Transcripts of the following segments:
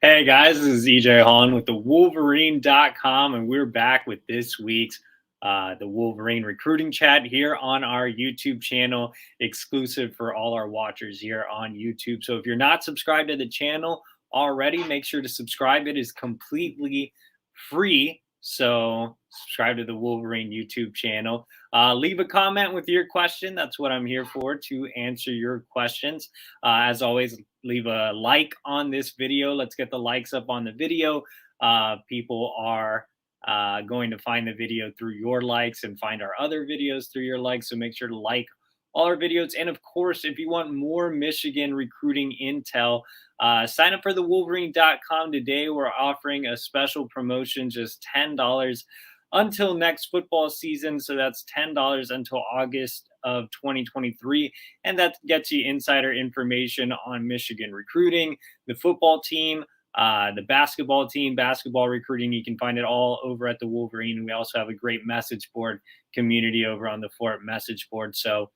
Hey guys, this is Holland with the Wolverine.com, and we're back with this week's the Wolverine recruiting chat here on our YouTube channel, exclusive for all our watchers here on YouTube. So if you're not subscribed to the channel already, make sure to subscribe. It is completely free. So subscribe to the Wolverine YouTube channel. Leave a comment with your question. That's what I'm here for, to answer your questions. As always, leave a like on this video. Let's get the likes up on the video. People are going to find the video through your likes and find our other videos through your likes. So make sure to like all our videos. And of course, if you want more Michigan recruiting intel, sign up for the Wolverine.com today. We're offering a special promotion, just $10 until next football season. So that's $10 until August of 2023. And that gets you insider information on Michigan recruiting, the football team, the basketball team, basketball recruiting. You can find it all over at the Wolverine. We also have a great message board community over on the Fort message board. So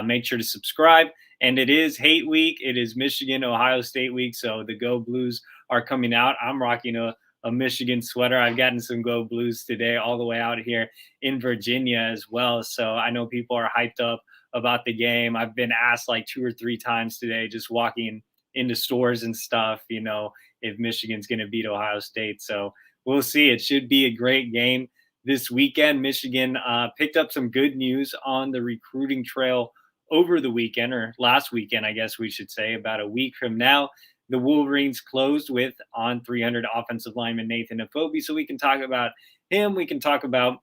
make sure to subscribe. And it is hate week. It is Michigan, Ohio State week. So the Go Blues are coming out. I'm rocking a Michigan sweater. I've gotten some Go Blues today all the way out here in Virginia as well. So I know people are hyped up about the game. I've been asked like 2 or 3 times today, just walking into stores and stuff, if Michigan's going to beat Ohio State. So we'll see. It should be a great game this weekend. Michigan picked up some good news on the recruiting trail over the weekend, or last weekend, I guess we should say, about a week from now. The Wolverines closed with on 300 offensive lineman Nathan Afobe. So we can talk about him. We can talk about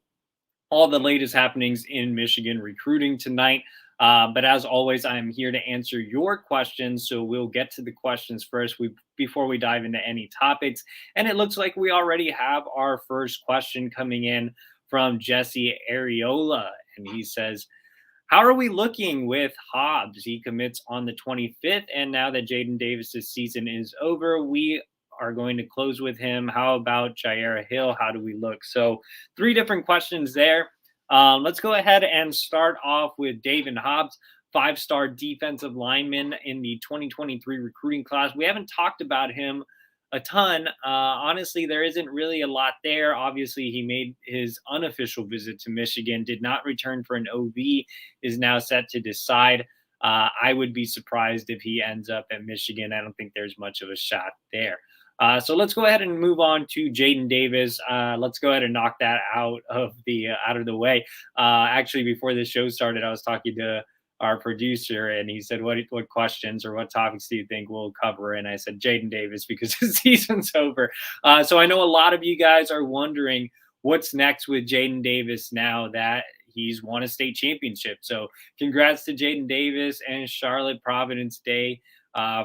all the latest happenings in Michigan recruiting tonight. But as always, I'm here to answer your questions. So we'll get to the questions first before we dive into any topics. And it looks like we already have our first question coming in from Jesse Areola. And he says, how are we looking with Hobbs? He commits on the 25th. And now that Jadyn Davis's season is over, we are going to close with him. How about Jyaire Hill? How do we look? So 3 different questions there. Let's go ahead and start off with David Hobbs, 5-star defensive lineman in the 2023 recruiting class. We haven't talked about him a ton. Honestly, there isn't really a lot there. Obviously, he made his unofficial visit to Michigan, did not return for an OV, is now set to decide. I would be surprised if he ends up at Michigan. I don't think there's much of a shot there. So let's go ahead and move on to Jadyn Davis. Let's go ahead and knock that out of the way. Actually, before the show started, I was talking to our producer, and he said, what questions or what topics do you think we'll cover? And I said, Jadyn Davis, because the season's over. So I know a lot of you guys are wondering what's next with Jadyn Davis now that he's won a state championship. So congrats to Jadyn Davis and Charlotte Providence Day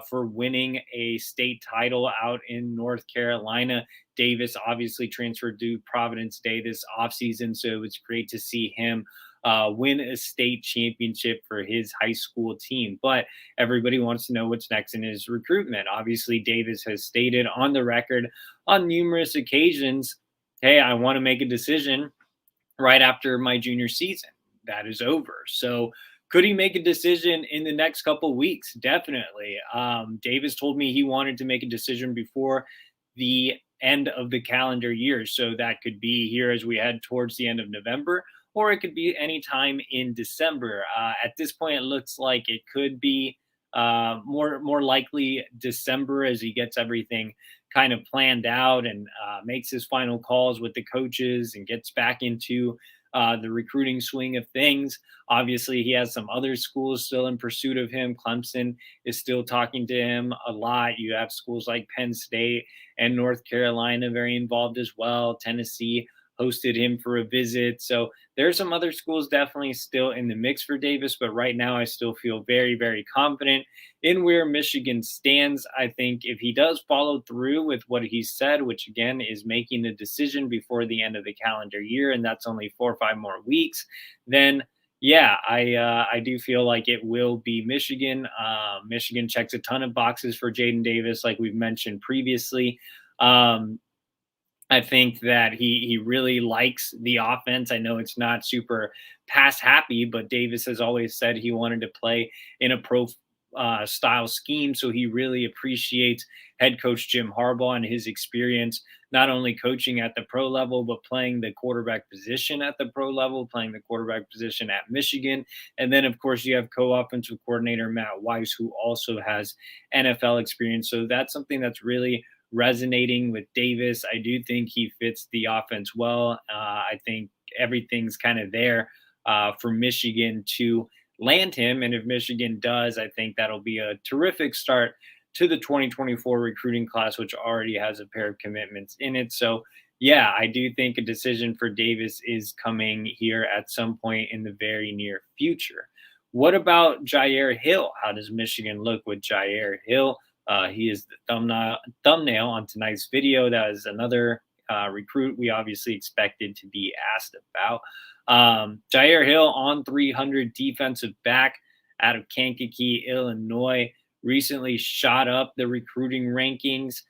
for winning a state title out in North Carolina. Davis obviously transferred to Providence Day this offseason, so it was great to see him win a state championship for his high school team. But everybody wants to know what's next in his recruitment. Obviously, Davis has stated on the record on numerous occasions, hey, I want to make a decision right after my junior season. That is over. So could he make a decision in the next couple weeks? Definitely. Davis told me he wanted to make a decision before the end of the calendar year. So that could be here as we head towards the end of November, or it could be anytime in December. At this point, it looks like it could be more likely December, as he gets everything kind of planned out and makes his final calls with the coaches and gets back into the recruiting swing of things. Obviously, he has some other schools still in pursuit of him. Clemson is still talking to him a lot. You have schools like Penn State and North Carolina very involved as well. Tennessee hosted him for a visit. So there's some other schools definitely still in the mix for Davis, but right now I still feel very, very confident in where Michigan stands. I think if he does follow through with what he said, which again is making a decision before the end of the calendar year, and that's only 4 or 5 more weeks, then yeah, I do feel like it will be Michigan. Michigan checks a ton of boxes for Jadyn Davis, like we've mentioned previously. I think that he really likes the offense. I know it's not super pass happy, but Davis has always said he wanted to play in a style scheme. So he really appreciates head coach Jim Harbaugh and his experience, not only coaching at the pro level, but playing the quarterback position at the pro level, playing the quarterback position at Michigan. And then, of course, you have co offensive coordinator Matt Weiss, who also has NFL experience. So that's something that's really resonating with Davis. I do think he fits the offense well. I think everything's kind of there for Michigan to land him. And if Michigan does, I think that'll be a terrific start to the 2024 recruiting class, which already has a pair of commitments in it. So, yeah, I do think a decision for Davis is coming here at some point in the very near future. What about Jyaire Hill? How does Michigan look with Jyaire Hill? He is the thumbnail on tonight's video. That is another recruit we obviously expected to be asked about. Jyaire Hill, on 300 defensive back out of Kankakee, Illinois, recently shot up the recruiting rankings.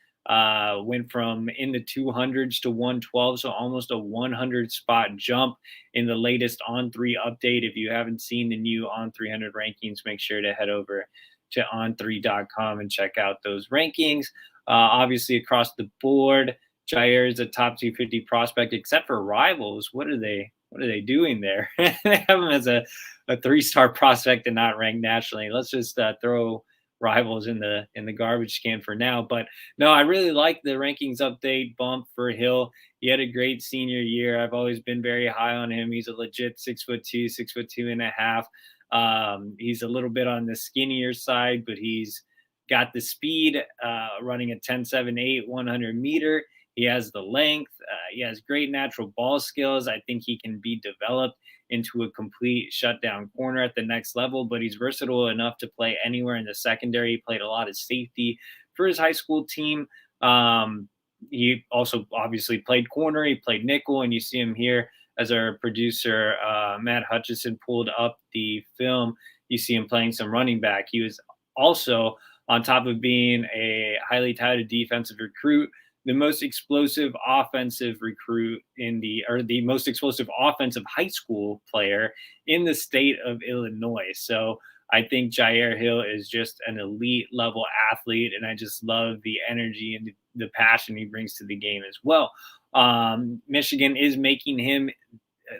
Went from in the 200s to 112, so almost a 100 spot jump in the latest On 3 update. If you haven't seen the new On 300 rankings, make sure to head over to on3.com and check out those rankings. Obviously, across the board, Jyaire is a top 250 prospect, except for Rivals. What are they doing there? They have him as a 3-star prospect and not ranked nationally. Let's just throw Rivals in the garbage can for now. But no, I really like the rankings update bump for Hill. He had a great senior year. I've always been very high on him. He's a legit 6'2", 6'2.5". He's a little bit on the skinnier side, but he's got the speed, running a 10.78 100 meter. He has the length. He has great natural ball skills. I think he can be developed into a complete shutdown corner at the next level, but he's versatile enough to play anywhere in the secondary. He played a lot of safety for his high school team. He also obviously played corner. He played nickel, and you see him here as our producer, Matt Hutchison, pulled up the film. You see him playing some running back. He was also, on top of being a highly touted defensive recruit, the most explosive offensive recruit the most explosive offensive high school player in the state of Illinois. So I think Jyaire Hill is just an elite level athlete, and I just love the energy and the passion he brings to the game as well. Michigan is making him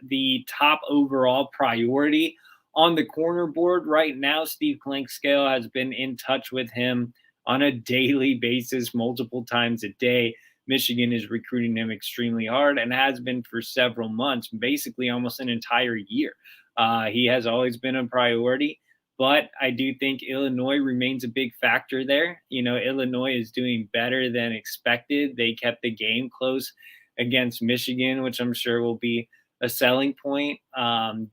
the top overall priority on the corner board right now. Steve Clinkscale has been in touch with him on a daily basis, multiple times a day. Michigan is recruiting him extremely hard and has been for several months, basically almost an entire year. He has always been a priority, but I do think Illinois remains a big factor there. You know, Illinois is doing better than expected. They kept the game close against Michigan, which I'm sure will be a selling point.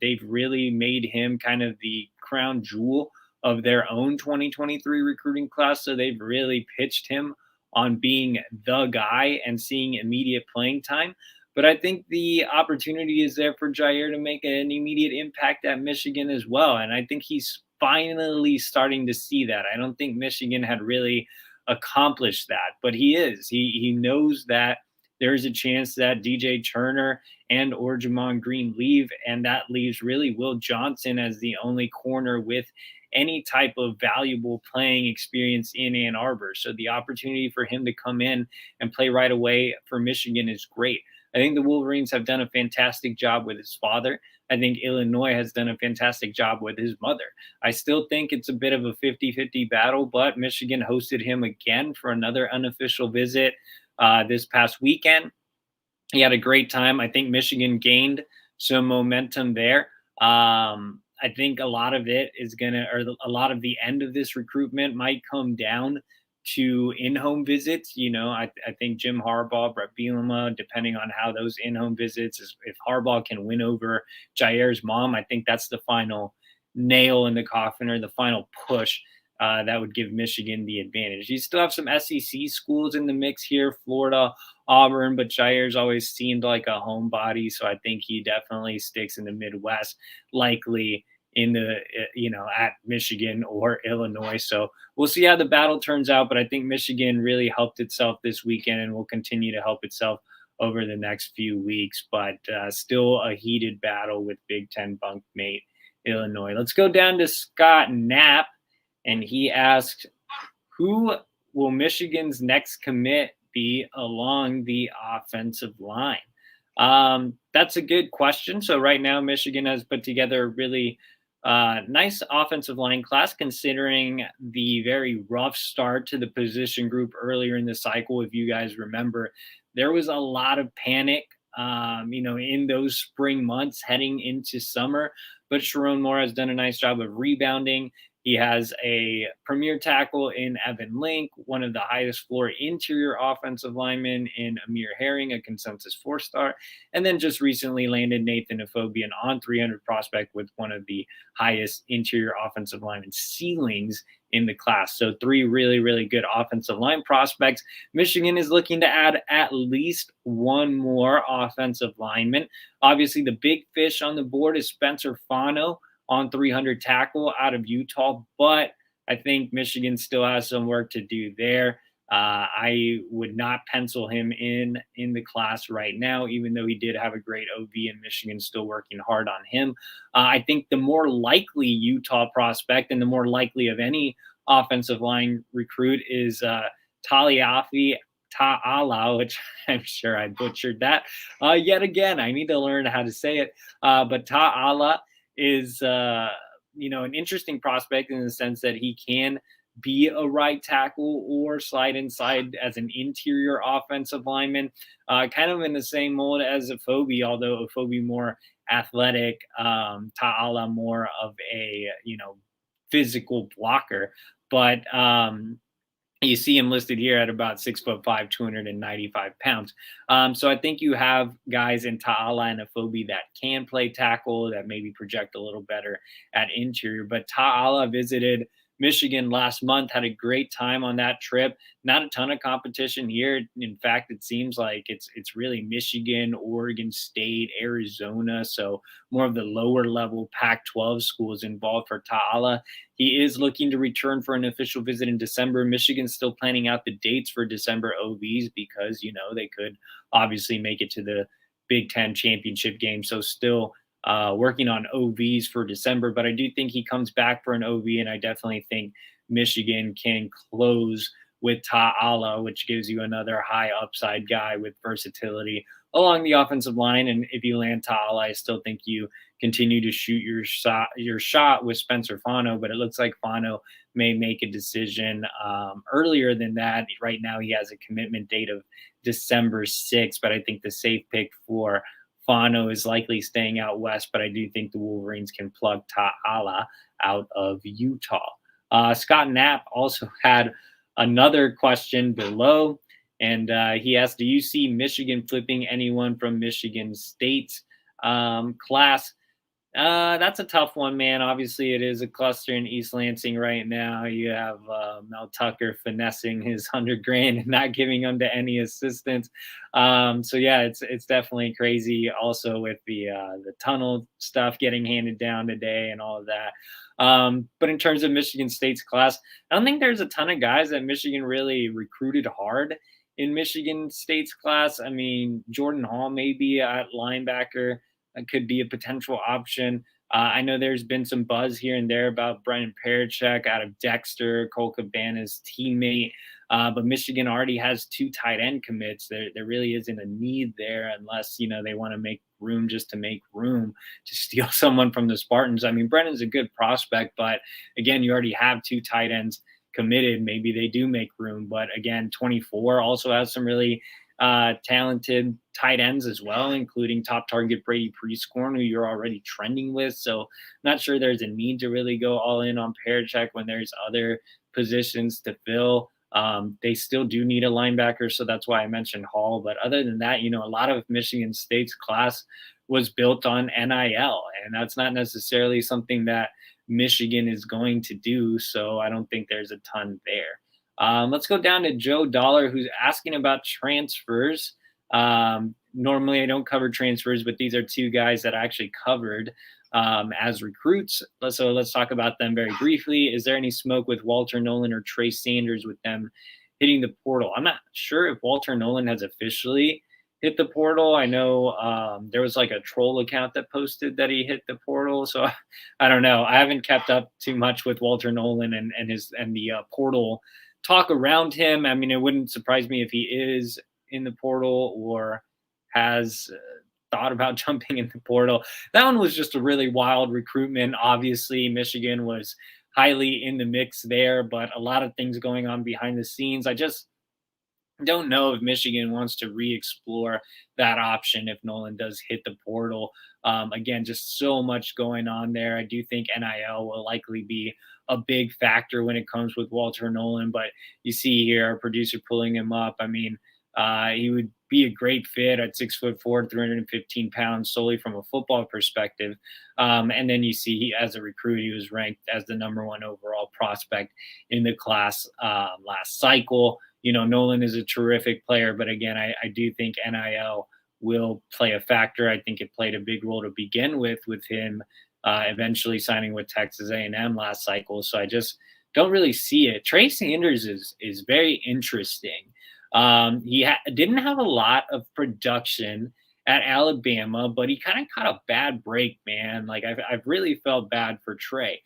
They've really made him kind of the crown jewel of their own 2023 recruiting class. So they've really pitched him on being the guy and seeing immediate playing time. But I think the opportunity is there for Jyaire to make an immediate impact at Michigan as well. And I think he's finally starting to see that. I don't think Michigan had really accomplished that, but he is. He knows that there's a chance that DJ Turner and or Jamon Green leave, and that leaves really Will Johnson as the only corner with any type of valuable playing experience in Ann Arbor. So the opportunity for him to come in and play right away for Michigan is great. I think the Wolverines have done a fantastic job with his father. I think Illinois has done a fantastic job with his mother. I still think it's a bit of a 50-50 battle, but Michigan hosted him again for another unofficial visit this past weekend. He had a great time. I think Michigan gained some momentum there. I think a lot of it is a lot of the end of this recruitment might come down to in-home visits. You know, I think Jim Harbaugh, Brett Bielema, depending on how those in-home visits, if Harbaugh can win over Jaire's mom, I think that's the final nail in the coffin, or the final push that would give Michigan the advantage. You still have some SEC schools in the mix here, Florida, Auburn, but Jaire's always seemed like a homebody, so I think he definitely sticks in the Midwest, likely in the at Michigan or Illinois. So we'll see how the battle turns out, but I think Michigan really helped itself this weekend and will continue to help itself over the next few weeks. But still a heated battle with Big Ten bunkmate Illinois. Let's go down to Scott Knapp. and he asked, who will Michigan's next commit be along the offensive line? That's a good question. So right now, Michigan has put together a really nice offensive line class, considering the very rough start to the position group earlier in the cycle. If you guys remember, there was a lot of panic, in those spring months heading into summer. But Sharon Moore has done a nice job of rebounding. He has a premier tackle in Evan Link, one of the highest floor interior offensive linemen in Amir Herring, a consensus 4-star, and then just recently landed Nathan Afobe, an on 300 prospect with one of the highest interior offensive lineman ceilings in the class. So 3 really, really good offensive line prospects. Michigan is looking to add at least one more offensive lineman. Obviously, the big fish on the board is Spencer Fano on 300 tackle out of Utah, but I think Michigan still has some work to do there. I would not pencil him in the class right now, even though he did have a great OV and Michigan's still working hard on him. I think the more likely Utah prospect and the more likely of any offensive line recruit is Taliafi Ta'ala, which I'm sure I butchered that yet again. I need to learn how to say it. But Ta'ala is an interesting prospect in the sense that he can be a right tackle or slide inside as an interior offensive lineman, kind of in the same mold as Afobe, although Afobe more athletic, Ta'ala more of a physical blocker. But you see him listed here at about 6'5", 295 pounds. So I think you have guys in Ta'ala and Afobe that can play tackle, that maybe project a little better at interior. But Ta'ala visited Michigan last month, had a great time on that trip. Not a ton of competition here. In fact, it seems like it's really Michigan, Oregon State, Arizona. So more of the lower level Pac-12 schools involved for Ta'ala. He is looking to return for an official visit in December. Michigan's still planning out the dates for December OVs because, they could obviously make it to the Big Ten championship game. So still working on OVs for December, but I do think he comes back for an OV, and I definitely think Michigan can close with Ta'ala, which gives you another high upside guy with versatility along the offensive line. And if you land Ta'ala, I still think you continue to shoot your shot with Spencer Fano, but it looks like Fano may make a decision earlier than that. Right now, he has a commitment date of December 6th, but I think the safe pick for Fano is likely staying out west, but I do think the Wolverines can plug Ta'ala out of Utah. Scott Knapp also had another question below, and he asked, do you see Michigan flipping anyone from Michigan State's class? That's a tough one, man. Obviously, it is a cluster in East Lansing right now. You have Mel Tucker finessing his $100,000 and not giving him to any assistance. So yeah, it's definitely crazy. Also with the tunnel stuff getting handed down today and all of that. But in terms of Michigan State's class, I don't think there's a ton of guys that Michigan really recruited hard in Michigan State's class. I mean, Jordan Hall maybe at linebacker could be a potential option. I know there's been some buzz here and there about Brennan Parachek out of Dexter, Cole Cabana's teammate. But Michigan already has 2 tight end commits. There really isn't a need there unless, they want to make room just to make room to steal someone from the Spartans. I mean, Brennan's a good prospect, but again, you already have 2 tight ends committed. Maybe they do make room. But again, 24 also has some really talented tight ends as well, including top target Brady Prescorn, who you're already trending with. So not sure there's a need to really go all in on Parachek when there's other positions to fill. They still do need a linebacker, so that's why I mentioned Hall. But other than that, a lot of Michigan State's class was built on NIL, and that's not necessarily something that Michigan is going to do. So I don't think there's a ton there. Let's go down to Joe Dollar, who's asking about transfers. Normally I don't cover transfers, but these are 2 guys that I actually covered as recruits. So let's talk about them very briefly. Is there any smoke with Walter Nolan or Trey Sanders with them hitting the portal? I'm not sure if Walter Nolan has officially hit the portal. I know there was like a troll account that posted that he hit the portal. So I don't know. I haven't kept up too much with Walter Nolan and the portal talk around him. I mean, it wouldn't surprise me if he is in the portal or has thought about jumping in the portal. That one was just a really wild recruitment. Obviously, Michigan was highly in the mix there, but a lot of things going on behind the scenes. I just don't know if Michigan wants to re-explore that option if Nolan does hit the portal. Again, just so much going on there. I do think NIL will likely be a big factor when it comes with Walter Nolan, but you see here our producer pulling him up. I mean, he would be a great fit at 6'4", 315 pounds, solely from a football perspective. And then you see as a recruit, he was ranked as the #1 overall prospect in the class last cycle. You know, Nolan is a terrific player, but again, I do think NIL will play a factor. I think it played a big role to begin with him eventually signing with Texas A&M last cycle. So I just don't really see it. Trey Sanders is very interesting. Didn't have a lot of production at Alabama, but he kind of caught a bad break, man. Like I've really felt bad for Trey.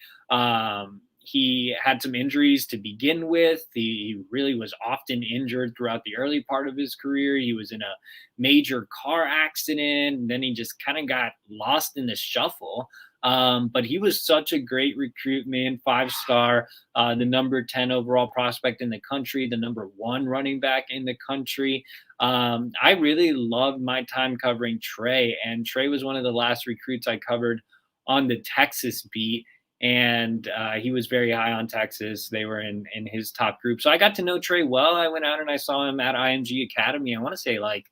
He had some injuries to begin with. He really was often injured throughout the early part of his career. He was in a major car accident, and then he just kind of got lost in the shuffle. But he was such a great recruitment, 5-star, the #10 overall prospect in the country, the #1 running back in the country. I really loved my time covering Trey, and Trey was one of the last recruits I covered on the Texas beat. And he was very high on Texas. They were in his top group. So I got to know Trey well. I went out and I saw him at IMG Academy. I want to say like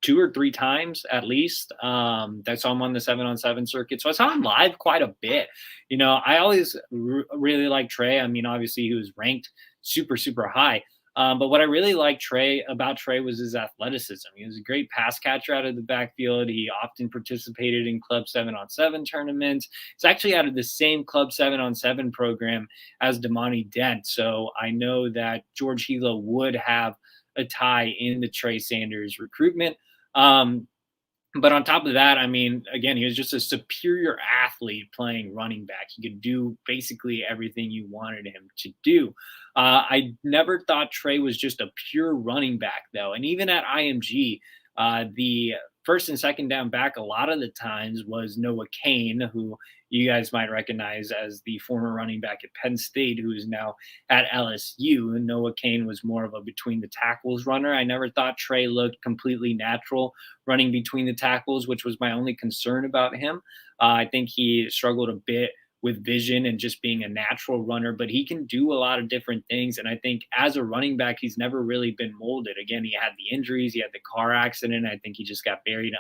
2 or 3 times at least. I saw him on the 7-on-7 circuit. So I saw him live quite a bit. You know, I always really liked Trey. I mean, obviously he was ranked super, super high. But what I really liked about Trey was his athleticism. He was a great pass catcher out of the backfield. He often participated in Club 7-on-7 tournaments. He's actually out of the same Club 7-on-7 program as Damani Dent. So I know that George Hilo would have a tie in the Trey Sanders recruitment. But on top of that, I mean, again, he was just a superior athlete playing running back. He could do basically everything you wanted him to do. I never thought Trey was just a pure running back, though. And even at IMG, the first and second down back a lot of the times was Noah Kane, who you guys might recognize as the former running back at Penn State, who is now at LSU. And Noah Kane was more of a between the tackles runner. I never thought Trey looked completely natural running between the tackles, which was my only concern about him. I think he struggled a bit with vision and just being a natural runner, but he can do a lot of different things. And I think as a running back, he's never really been molded. Again, he had the injuries, he had the car accident. I think he just got buried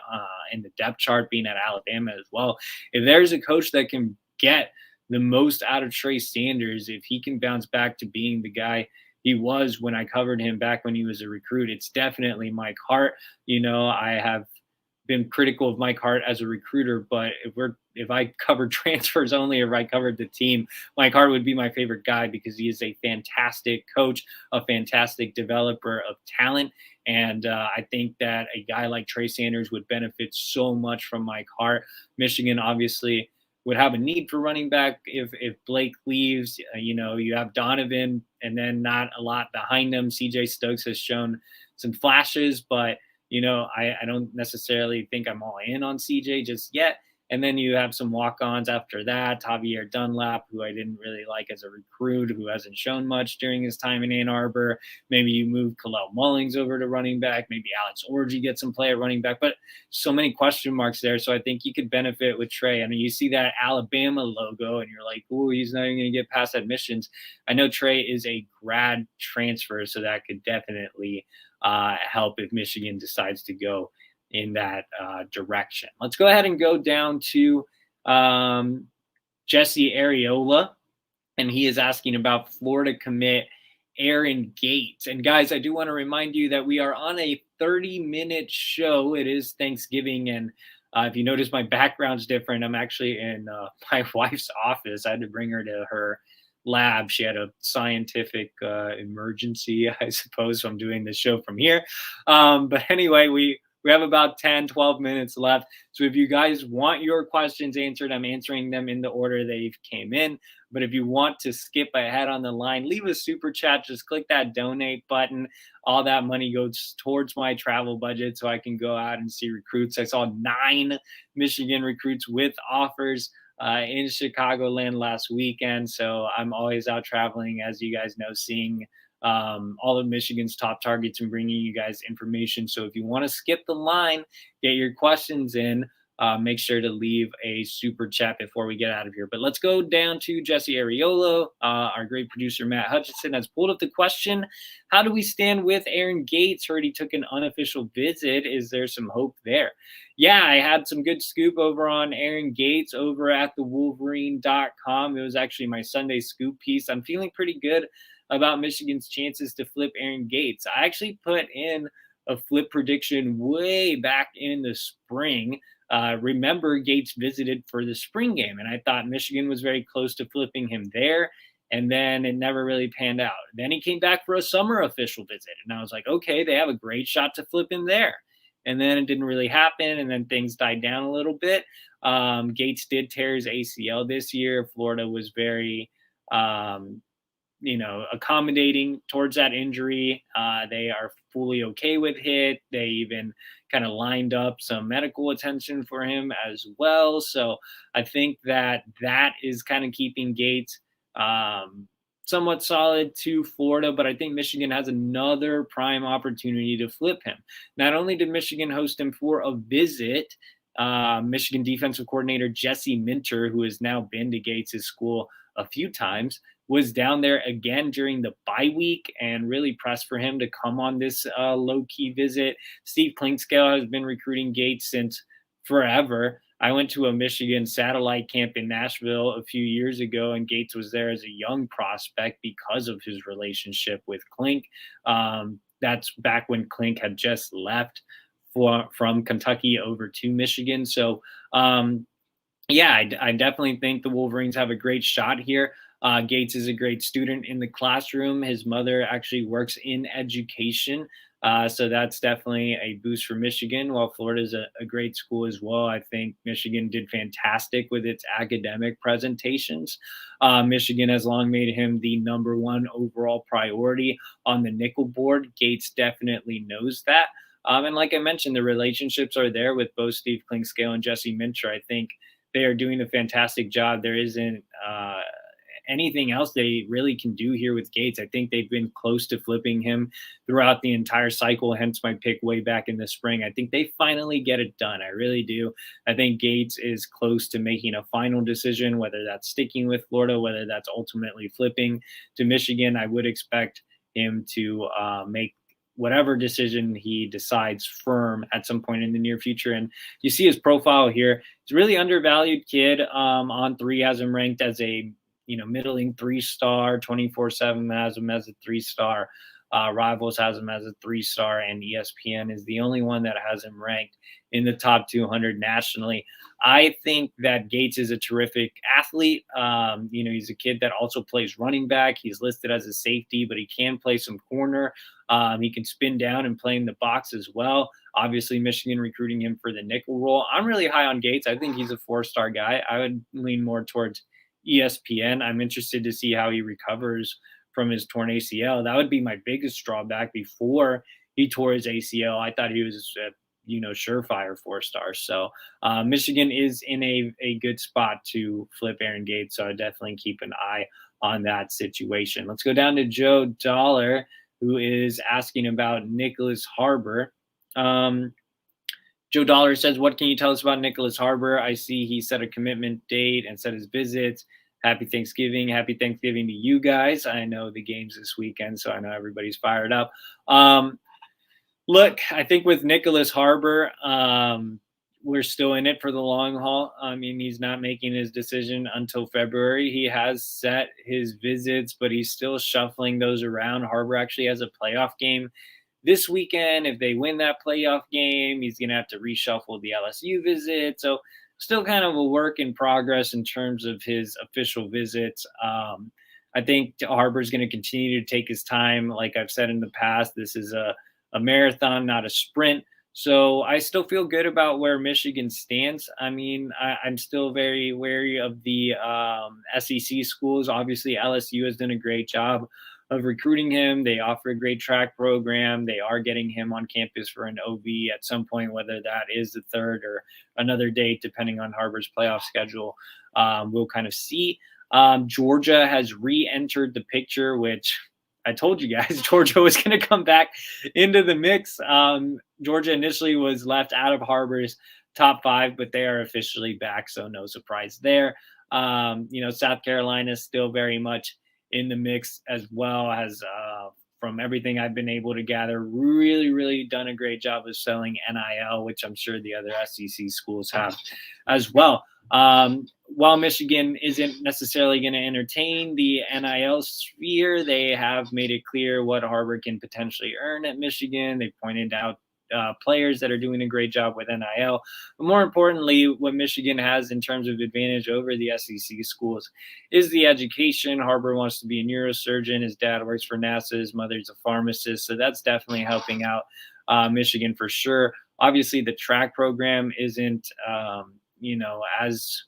in the depth chart being at Alabama as well. If there's a coach that can get the most out of Trey Sanders, if he can bounce back to being the guy he was when I covered him back when he was a recruit, it's definitely Mike Hart. You know, I have been critical of Mike Hart as a recruiter, but if I covered transfers only, or if I covered the team, Mike Hart would be my favorite guy because he is a fantastic coach, a fantastic developer of talent. And I think that a guy like Trey Sanders would benefit so much from Mike Hart. Michigan obviously would have a need for running back if Blake leaves. You know, you have Donovan and then not a lot behind them. CJ Stokes has shown some flashes, but you know, I don't necessarily think I'm all in on CJ just yet. And then you have some walk-ons after that. Javier Dunlap, who I didn't really like as a recruit, who hasn't shown much during his time in Ann Arbor. Maybe you move Kalel Mullings over to running back. Maybe Alex Orji gets some play at running back. But so many question marks there. So I think you could benefit with Trey. I mean, you see that Alabama logo, and you're like, oh, he's not even going to get past admissions. I know Trey is a grad transfer, so that could definitely help if Michigan decides to go in that direction. Let's go ahead and go down to Jesse Areola, and he is asking about Florida commit Aaron Gates. And guys, I do want to remind you that we are on a 30-minute show. It is Thanksgiving, and if you notice my background's different, I'm actually in my wife's office. I had to bring her to her lab. She had a scientific emergency, I suppose, so I'm doing this show from here. But anyway, We have about 10, 12 minutes left. So if you guys want your questions answered, I'm answering them in the order they came in. But if you want to skip ahead on the line, leave a super chat. Just click that donate button. All that money goes towards my travel budget so I can go out and see recruits. I saw 9 Michigan recruits with offers in Chicagoland last weekend. So I'm always out traveling, as you guys know, seeing all of Michigan's top targets and bringing you guys information. So if you want to skip the line, get your questions in. Make sure to leave a super chat before we get out of here. But let's go down to Jesse Ariolo. Our great producer, Matt Hutchinson, has pulled up the question: how do we stand with Aaron Gates? Heard he took an unofficial visit. Is there some hope there? Yeah, I had some good scoop over on Aaron Gates over at the Wolverine.com. It was actually my Sunday scoop piece. I'm feeling pretty good about Michigan's chances to flip Aaron Gates. I actually put in a flip prediction way back in the spring. Remember, Gates visited for the spring game, and I thought Michigan was very close to flipping him there. And then it never really panned out. Then he came back for a summer official visit, and I was like, okay, they have a great shot to flip him there. And then it didn't really happen, and then things died down a little bit. Gates did tear his ACL this year. Florida was very accommodating towards that injury. They are fully okay with it. They even kind of lined up some medical attention for him as well. So I think that is kind of keeping Gates somewhat solid to Florida, but I think Michigan has another prime opportunity to flip him. Not only did Michigan host him for a visit, Michigan defensive coordinator Jesse Minter, who has now been to Gates' school a few times, was down there again during the bye week and really pressed for him to come on this low-key visit. Steve Clinkscale has been recruiting Gates since forever. I went to a Michigan satellite camp in Nashville a few years ago, and Gates was there as a young prospect because of his relationship with Klink. That's back when Klink had just left from Kentucky over to Michigan. So, yeah, I definitely think the Wolverines have a great shot here. Gates is a great student in the classroom. His mother actually works in education. So that's definitely a boost for Michigan. While Florida is a great school as well, I think Michigan did fantastic with its academic presentations. Michigan has long made him the #1 overall priority on the nickel board. Gates definitely knows that. And like I mentioned, the relationships are there with both Steve Clinkscale and Jesse Minter. I think they are doing a fantastic job. There isn't anything else they really can do here with Gates. I think they've been close to flipping him throughout the entire cycle, hence my pick way back in the spring. I think they finally get it done. I really do. I think Gates is close to making a final decision, whether that's sticking with Florida, whether that's ultimately flipping to Michigan. I would expect him to make whatever decision he decides firm at some point in the near future. And you see his profile here. He's a really undervalued kid. On3 has him ranked as a middling 3-star. 24/7 has him as a 3-star. Rivals has him as a 3-star, and ESPN is the only one that has him ranked in the top 200 nationally. I think that Gates is a terrific athlete. He's a kid that also plays running back. He's listed as a safety, but he can play some corner. He can spin down and play in the box as well. Obviously, Michigan recruiting him for the nickel role. I'm really high on Gates. I think he's a 4-star guy. I would lean more towards ESPN. I'm interested to see how he recovers from his torn ACL. That would be my biggest drawback. Before he tore his ACL, I thought he was surefire 4-star. So Michigan is in a good spot to flip Aaron Gates. So I definitely keep an eye on that situation. Let's go down to Joe Dollar, who is asking about Nicholas Harbor. Joe Dollar says, what can you tell us about Nicholas Harbor? I see he set a commitment date and set his visits. Happy Thanksgiving. Happy Thanksgiving to you guys. I know the game's this weekend, so I know everybody's fired up. Look, I think with Nicholas Harbor, we're still in it for the long haul. I mean, he's not making his decision until February. He has set his visits, but he's still shuffling those around. Harbor actually has a playoff game this weekend. If they win that playoff game, he's going to have to reshuffle the LSU visit. So still kind of a work in progress in terms of his official visits. I think Harbor's going to continue to take his time. Like I've said in the past, this is a marathon, not a sprint. So I still feel good about where Michigan stands. I mean, I'm still very wary of the SEC schools. Obviously, LSU has done a great job of recruiting him. They offer a great track program. They are getting him on campus for an OV at some point, whether that is the third or another date, depending on Harvard's playoff schedule. We'll kind of see. Georgia has re-entered the picture, which I told you guys Georgia was going to come back into the mix. Georgia initially was left out of Harbor's top 5, but they are officially back, so no surprise there. South Carolina is still very much in the mix as well. Has from everything I've been able to gather, really done a great job of selling NIL, which I'm sure the other SEC schools have as well. While Michigan isn't necessarily going to entertain the NIL sphere, they have made it clear what Harvard can potentially earn at Michigan. They pointed out players that are doing a great job with NIL. But more importantly, what Michigan has in terms of advantage over the SEC schools is the education. Harvard wants to be a neurosurgeon. His dad works for NASA. His mother's a pharmacist. So that's definitely helping out Michigan for sure. Obviously, the track program isn't, as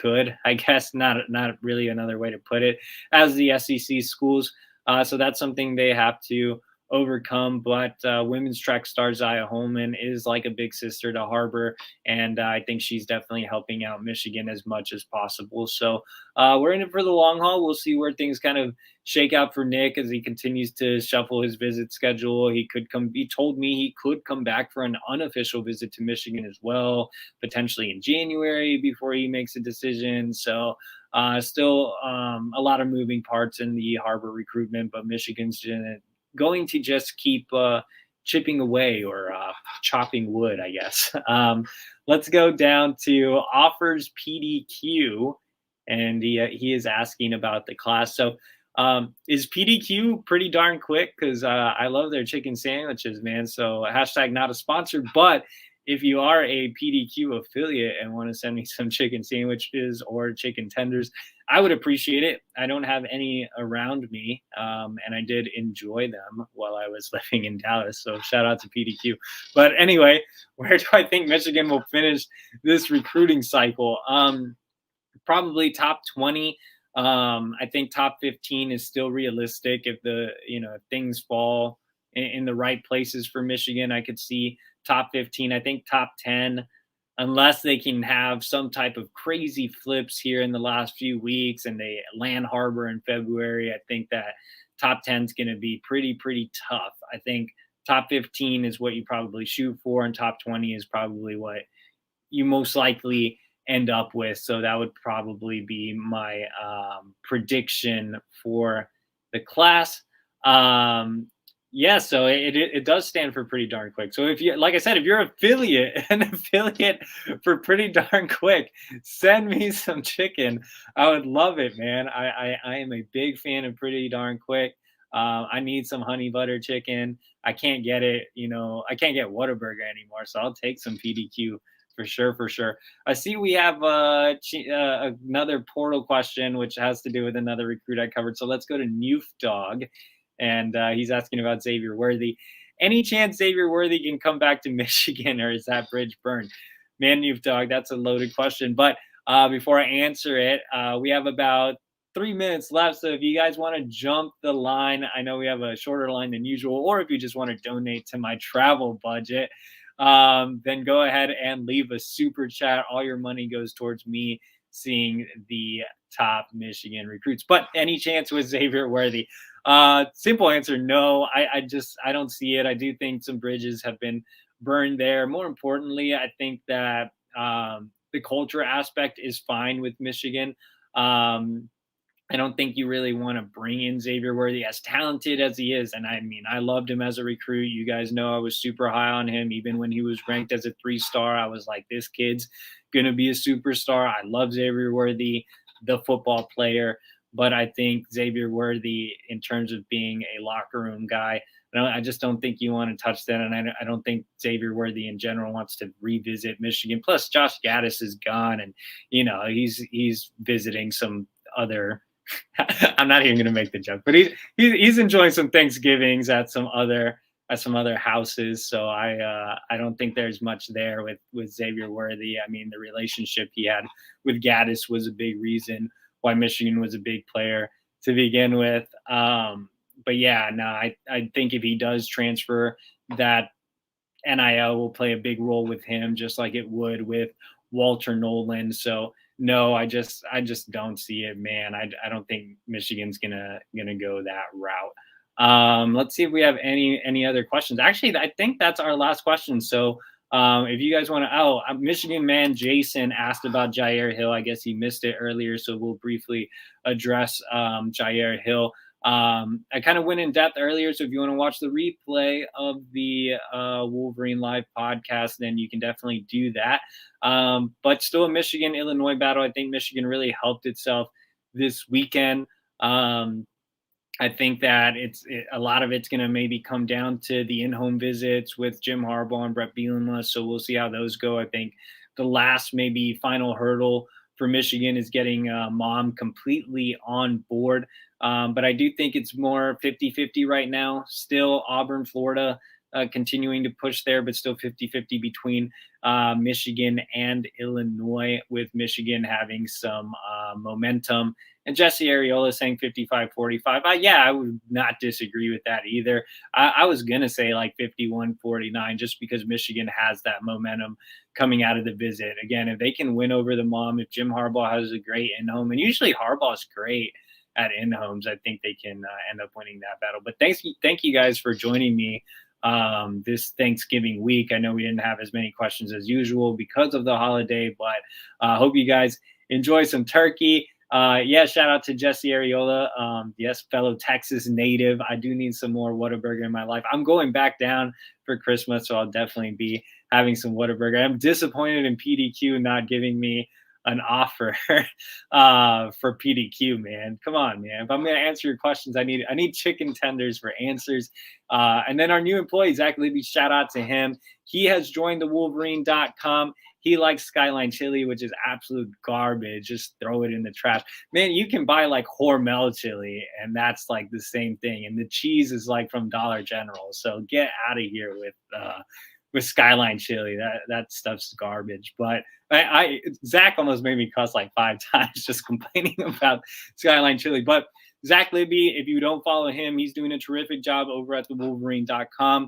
good, I guess, not really another way to put it, as the SEC schools. So that's something they have to overcome. But women's track star Zia Holman is like a big sister to Harbor, and I think she's definitely helping out Michigan as much as possible. So we're in it for the long haul. We'll see where things kind of shake out for Nick as he continues to shuffle his visit schedule. He told me he could come back for an unofficial visit to Michigan as well, potentially in January before he makes a decision. So still a lot of moving parts in the Harbor recruitment, but Michigan's going to just keep chipping away or chopping wood, I guess. Let's go down to offers PDQ, and he is asking about the class. So is PDQ pretty darn quick? Because I love their chicken sandwiches, man. So hashtag not a sponsor, but if you are a PDQ affiliate and want to send me some chicken sandwiches or chicken tenders, I would appreciate it. I don't have any around me, and I did enjoy them while I was living in Dallas. So shout out to PDQ. But anyway, where do I think Michigan will finish this recruiting cycle? Probably top 20. I think top 15 is still realistic if if things fall in the right places for Michigan. I could see top 15. I think top 10, unless they can have some type of crazy flips here in the last few weeks and they land Harbor in February. I think that top 10 is going to be pretty tough. I think top 15 is what you probably shoot for, and top 20 is probably what you most likely end up with. So that would probably be my prediction for the class. So it does stand for pretty darn quick. So if you, like I said, if you're an affiliate for pretty darn quick, send me some chicken. I would love it, man. I am a big fan of pretty darn quick. I need some honey butter chicken. I can't get it, I can't get Whataburger anymore. So I'll take some PDQ for sure. I see we have another portal question, which has to do with another recruit I covered. So let's go to Newf Dog. And he's asking about Xavier Worthy. Any chance Xavier Worthy can come back to Michigan, or is that bridge burned? Man, Newf Dog, that's a loaded question. But before I answer it, we have about 3 minutes left. So if you guys want to jump the line, I know we have a shorter line than usual, or if you just want to donate to my travel budget, then go ahead and leave a super chat. All your money goes towards me seeing the top Michigan recruits. But any chance with Xavier Worthy? Simple answer, no. I don't see it. I do think some bridges have been burned there. More importantly, I think that the culture aspect is fine with Michigan. I don't think you really want to bring in Xavier Worthy, as talented as he is. And I mean, I loved him as a recruit. You guys know I was super high on him. Even when he was ranked as a 3-star, I was like, this kid's going to be a superstar. I love Xavier Worthy, the football player. But I think Xavier Worthy, in terms of being a locker room guy, I just don't think you want to touch that. And I don't think Xavier Worthy in general wants to revisit Michigan. Plus, Josh Gaddis is gone. And, he's visiting some other – I'm not even going to make the joke, but he's enjoying some Thanksgivings at some other at some other houses. So I don't think there's much there with Xavier Worthy. I mean, the relationship he had with Gaddis was a big reason why Michigan was a big player to begin with. But yeah, no, I think if he does transfer, that NIL will play a big role with him, just like it would with Walter Nolan. So no, I just don't see it, man. I don't think Michigan's gonna go that route. Let's see if we have any other questions. Actually, I think that's our last question. So if you guys want to, Michigan man Jason asked about Jyaire Hill. I guess he missed it earlier, so we'll briefly address Jyaire Hill. I kind of went in depth earlier, so if you want to watch the replay of the Wolverine Live podcast, then you can definitely do that. But still a Michigan-Illinois battle. I think Michigan really helped itself this weekend. I think that a lot of it's going to maybe come down to the in-home visits with Jim Harbaugh and Brett Bielema. So we'll see how those go. I think the last maybe final hurdle for Michigan is getting Mom completely on board. But I do think it's more 50-50 right now. Still Auburn, Florida continuing to push there, but still 50-50 between Michigan and Illinois, with Michigan having some momentum. And Jesse Areola saying 55-45. Yeah, I would not disagree with that either. I was going to say like 51-49 just because Michigan has that momentum coming out of the visit. Again, if they can win over the Mom, if Jim Harbaugh has a great in-home, and usually Harbaugh's great at in-homes, I think they can end up winning that battle. But thank you guys for joining me this Thanksgiving week. I know we didn't have as many questions as usual because of the holiday, but hope you guys enjoy some turkey. Yeah, shout out to Jesse Areola. Yes, fellow Texas native. I do need some more Whataburger in my life. I'm going back down for Christmas, so I'll definitely be having some Whataburger. I'm disappointed in PDQ not giving me an offer for PDQ, man. Come on, man. If I'm going to answer your questions, I need chicken tenders for answers. And then our new employee, Zach Libby, shout out to him. He has joined the Wolverine.com. He likes Skyline chili, which is absolute garbage. Just throw it in the trash. Man, you can buy like Hormel chili, and that's like the same thing. And the cheese is like from Dollar General. So get out of here with Skyline chili. That stuff's garbage. But Zach almost made me cuss like 5 times just complaining about Skyline chili. But Zach Libby, if you don't follow him, he's doing a terrific job over at the Wolverine.com.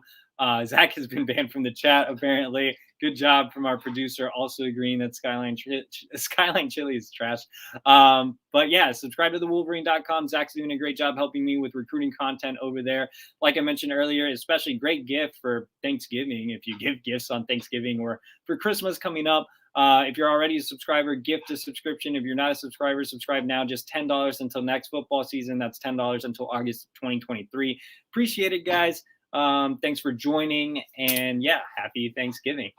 Zach has been banned from the chat, apparently. Good job from our producer, also agreeing that Skyline chili is trash. But yeah, subscribe to the Wolverine.com. Zach's doing a great job helping me with recruiting content over there. Like I mentioned earlier, especially great gift for Thanksgiving. If you give gifts on Thanksgiving or for Christmas coming up, if you're already a subscriber, gift a subscription. If you're not a subscriber, subscribe now. Just $10 until next football season. That's $10 until August 2023. Appreciate it, guys. Thanks for joining. And yeah, happy Thanksgiving.